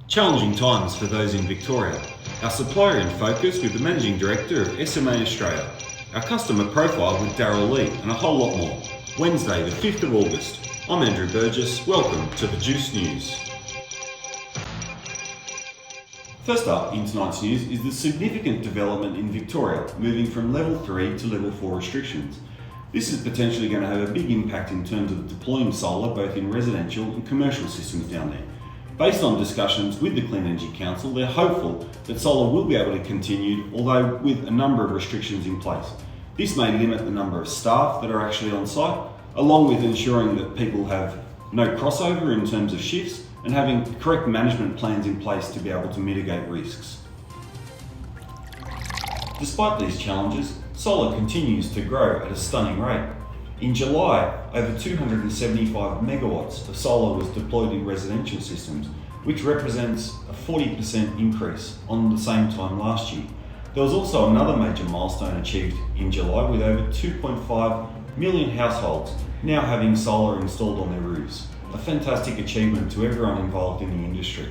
Challenging times for those in Victoria. Our supplier in focus with the Managing Director of SMA Australia. Our customer profile with Darryl Lee and a whole lot more. Wednesday the 5th of August. I'm Andrew Burgess. Welcome to the Juice News. First up in tonight's news is the significant development in Victoria, moving from level 3 to level 4 restrictions. This is potentially going to have a big impact in terms of deploying solar both in residential and commercial systems down there. Based on discussions with the Clean Energy Council, they're hopeful that solar will be able to continue, although with a number of restrictions in place. This may limit the number of staff that are actually on site, along with ensuring that people have no crossover in terms of shifts and having correct management plans in place to be able to mitigate risks. Despite these challenges, solar continues to grow at a stunning rate. In July, over 275 megawatts of solar was deployed in residential systems, which represents a 40% increase on the same time last year. There was also another major milestone achieved in July with over 2.5 million households now having solar installed on their roofs. A fantastic achievement to everyone involved in the industry.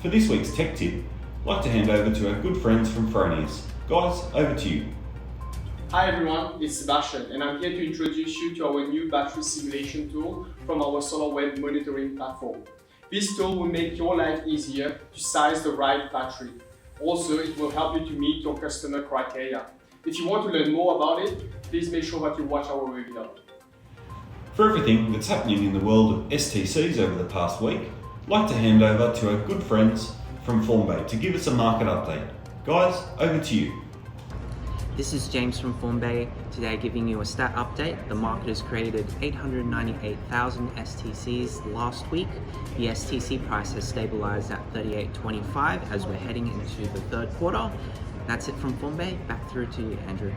For this week's tech tip, I'd like to hand over to our good friends from Fronius. Guys, over to you. Hi everyone, it's Sebastian and I'm here to introduce you to our new battery simulation tool from our SolarWeb monitoring platform. This tool will make your life easier to size the right battery. Also, it will help you to meet your customer criteria. If you want to learn more about it, please make sure that you watch our webinar. For everything that's happening in the world of STCs over the past week, I'd like to hand over to our good friends from Formbay to give us a market update. Guys, over to you. This is James from Formbay, today giving you a stat update. The market has created 898,000 STCs last week. The STC price has stabilized at $38.25 as we're heading into the third quarter. That's it from Formbay. Back through to you, Andrew.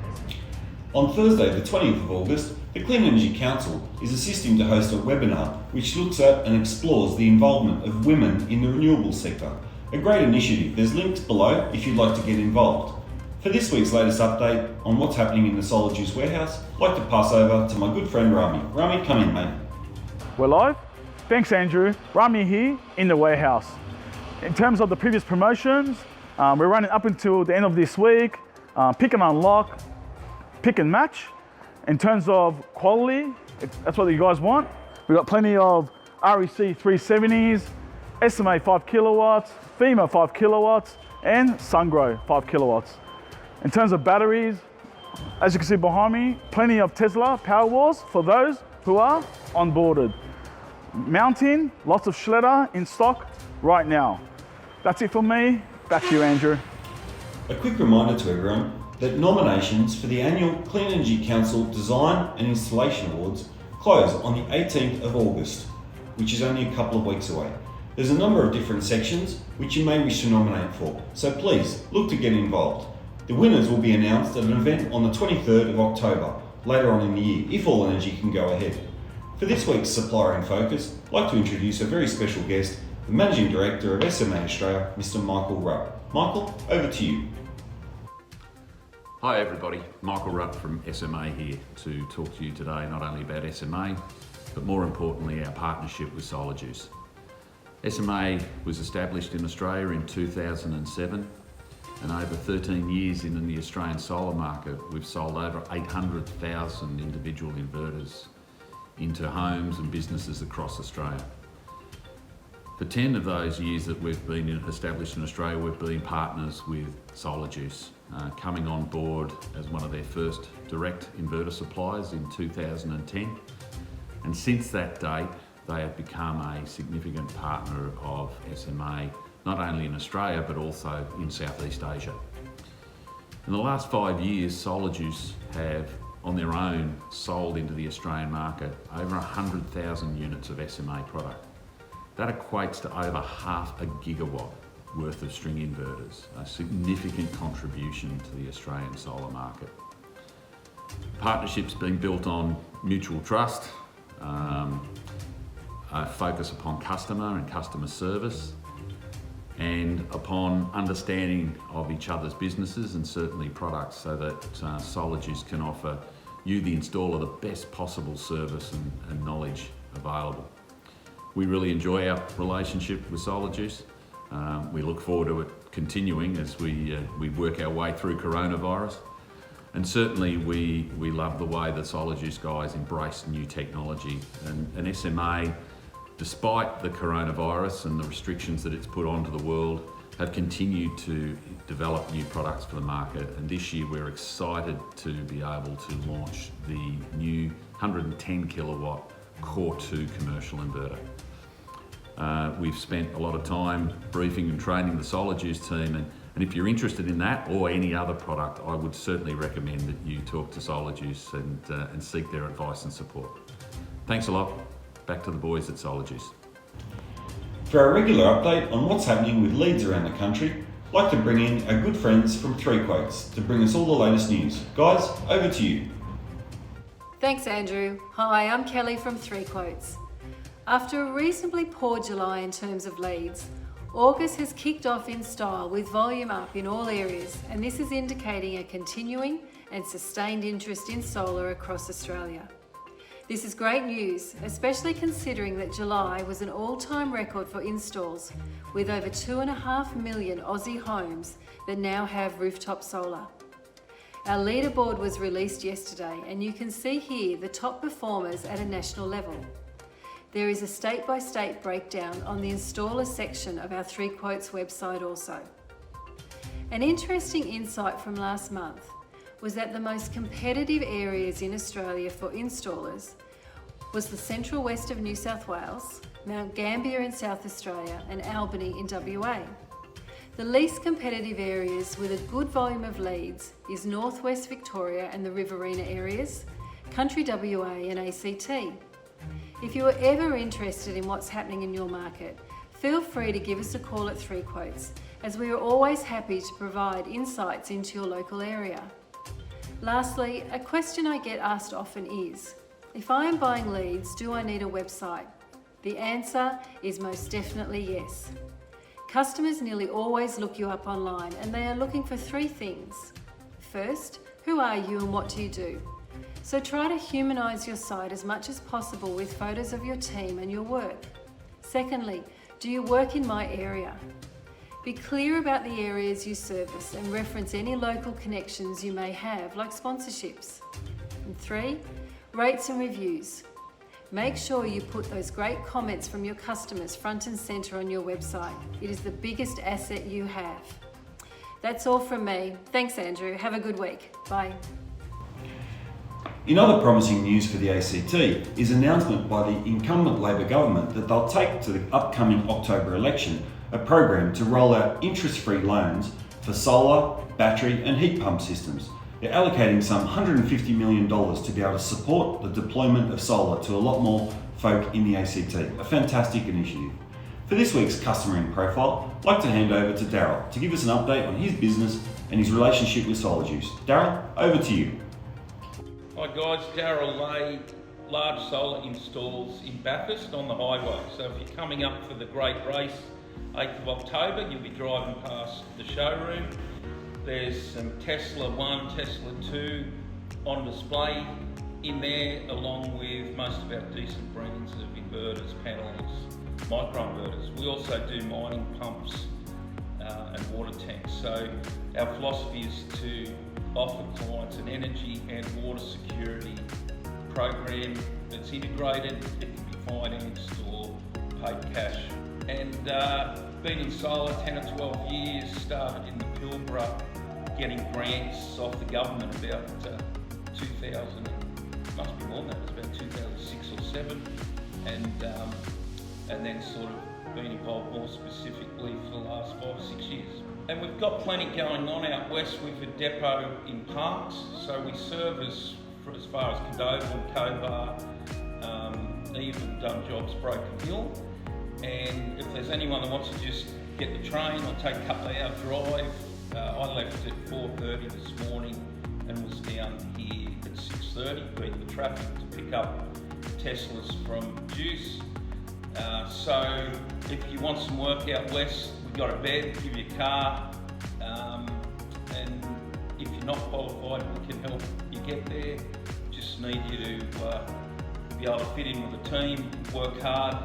On Thursday, the 20th of August, the Clean Energy Council is assisting to host a webinar which looks at and explores the involvement of women in the renewables sector. A great initiative. There's links below if you'd like to get involved. For this week's latest update on what's happening in the Solar Juice warehouse, I'd like to pass over to my good friend Rami. Rami, come in, mate. We're live. Thanks, Andrew. Rami here in the warehouse. In terms of the previous promotions, we're running up until the end of this week. Pick and unlock, pick and match. In terms of quality, if that's what you guys want. We've got plenty of REC 370s, SMA 5 kilowatts, FEMA 5 kilowatts, and SunGrow 5 kilowatts. In terms of batteries, as you can see behind me, plenty of Tesla Powerwalls for those who are onboarded. Mounting, lots of Schledder in stock right now. That's it from me. Back to you, Andrew. A quick reminder to everyone that nominations for the annual Clean Energy Council Design and Installation Awards close on the 18th of August, which is only a couple of weeks away. There's a number of different sections which you may wish to nominate for, so please look to get involved. The winners will be announced at an event on the 23rd of October, later on in the year, if all energy can go ahead. For this week's Supplier in Focus, I'd like to introduce a very special guest, the Managing Director of SMA Australia, Mr. Michael Rutt. Michael, over to you. Hi everybody, Michael Rutt from SMA here to talk to you today not only about SMA, but more importantly our partnership with Solar Juice. SMA was established in Australia in 2007. And over 13 years in the Australian solar market, we've sold over 800,000 individual inverters into homes and businesses across Australia. For 10 of those years that we've been established in Australia, we've been partners with Solar Juice, coming on board as one of their first direct inverter suppliers in 2010. And since that date, they have become a significant partner of SMA, not only in Australia, but also in Southeast Asia. In the last 5 years, Solar Juice have, on their own, sold into the Australian market over 100,000 units of SMA product. That equates to over 0.5 gigawatt worth of string inverters, a significant contribution to the Australian solar market. Partnership's been built on mutual trust, a focus upon customer and customer service, and upon understanding of each other's businesses and certainly products so that Solar Juice can offer you, the installer, the best possible service and knowledge available. We really enjoy our relationship with Solar Juice. We look forward to it continuing as we work our way through coronavirus. And certainly we love the way the SolarJuice guys embrace new technology. And SMA, despite the coronavirus and the restrictions that it's put onto the world, have continued to develop new products for the market. And this year we're excited to be able to launch the new 110 kilowatt Core 2 commercial inverter. We've spent a lot of time briefing and training the SolarJuice team, and if you're interested in that or any other product, I would certainly recommend that you talk to SolarJuice and seek their advice and support. Thanks a lot. Back to the boys at SolarJuice. For our regular update on what's happening with leads around the country, I'd like to bring in our good friends from 3 Quotes to bring us all the latest news. Guys, over to you. Thanks, Andrew. Hi, I'm Kelly from 3 Quotes. After a reasonably poor July in terms of leads, August has kicked off in style with volume up in all areas, and this is indicating a continuing and sustained interest in solar across Australia. This is great news, especially considering that July was an all-time record for installs, with over 2.5 million Aussie homes that now have rooftop solar. Our leaderboard was released yesterday, and you can see here the top performers at a national level. There is a state-by-state breakdown on the installer section of our 3 Quotes website also. An interesting insight from last month was that the most competitive areas in Australia for installers was the central west of New South Wales, Mount Gambier in South Australia, and Albany in WA. The least competitive areas with a good volume of leads is Northwest Victoria and the Riverina areas, Country WA and ACT. If you are ever interested in what's happening in your market, feel free to give us a call at 3 Quotes, as we are always happy to provide insights into your local area. Lastly, a question I get asked often is, if I am buying leads, do I need a website? The answer is most definitely yes. Customers nearly always look you up online, and they are looking for 3 things. First, who are you and what do you do? So try to humanise your site as much as possible with photos of your team and your work. Secondly, do you work in my area? Be clear about the areas you service and reference any local connections you may have, like sponsorships. And 3, rates and reviews. Make sure you put those great comments from your customers front and centre on your website. It is the biggest asset you have. That's all from me. Thanks, Andrew. Have a good week. Bye. In other promising news for the ACT is announcement by the incumbent Labor government that they'll take to the upcoming October election a program to roll out interest-free loans for solar, battery and heat pump systems. They're allocating some $150 million to be able to support the deployment of solar to a lot more folk in the ACT. A fantastic initiative. For this week's Customer in Profile, I'd like to hand over to Daryl to give us an update on his business and his relationship with SolarJuice. Daryl, over to you. Hi guys, Daryl Lay, large solar installs in Bathurst on the highway. So if you're coming up for the great race, 8th of October, you'll be driving past the showroom. There's some Tesla 1, Tesla 2 on display in there, along with most of our decent brands of inverters, panels, microinverters. We also do mining pumps and water tanks. So our philosophy is to offer clients an energy and water security program that's integrated. It can be financed or paid cash. And been in solar 10 or 12 years, started in the Pilbara, getting grants off the government about 2000, must be more than that, it was about 2006 or 7, and then sort of been involved more specifically for the last 5 or 6 years. And we've got plenty going on out west. We've a depot in Parks, so we service for as far as Cadova, Cobar, even done jobs Broken Hill. And if there's anyone that wants to just get the train or take a couple of hour drive, I left at 4:30 this morning and was down here at 6:30, beat the traffic to pick up Teslas from Juice. So if you want some work out west, we've got a bed, give you a car, and if you're not qualified, we can help you get there. Just need you to be able to fit in with the team, work hard,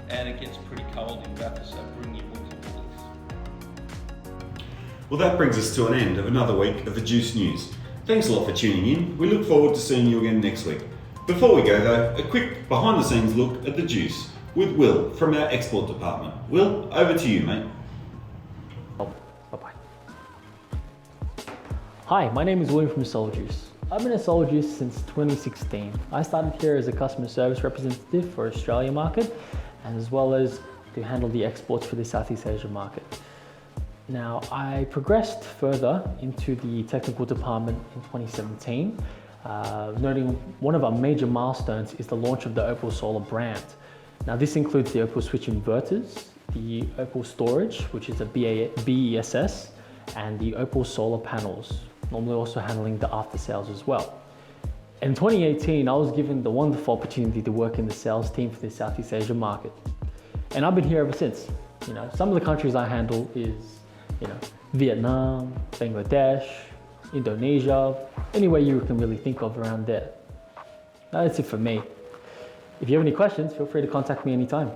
and it gets pretty cold in Bathurst, so bring your winter woolies. Well, that brings us to an end of another week of the Juice News. Thanks a lot for tuning in. We look forward to seeing you again next week. Before we go though, a quick behind the scenes look at the juice with Will from our export department. Will, over to you, mate. Bye-bye. Hi, my name is William from Soul Juice. I've been at Soul Juice since 2016. I started here as a customer service representative for Australia market, and as well as to handle the exports for the Southeast Asia market. Now, I progressed further into the technical department in 2017, noting one of our major milestones is the launch of the Opal Solar brand. Now, this includes the Opal switch inverters, the Opal storage, which is a BESS, and the Opal solar panels, normally also handling the after sales as well. In 2018, I was given the wonderful opportunity to work in the sales team for the Southeast Asia market. And I've been here ever since. Some of the countries I handle is, Vietnam, Bangladesh, Indonesia, anywhere you can really think of around there. That's it for me. If you have any questions, feel free to contact me anytime.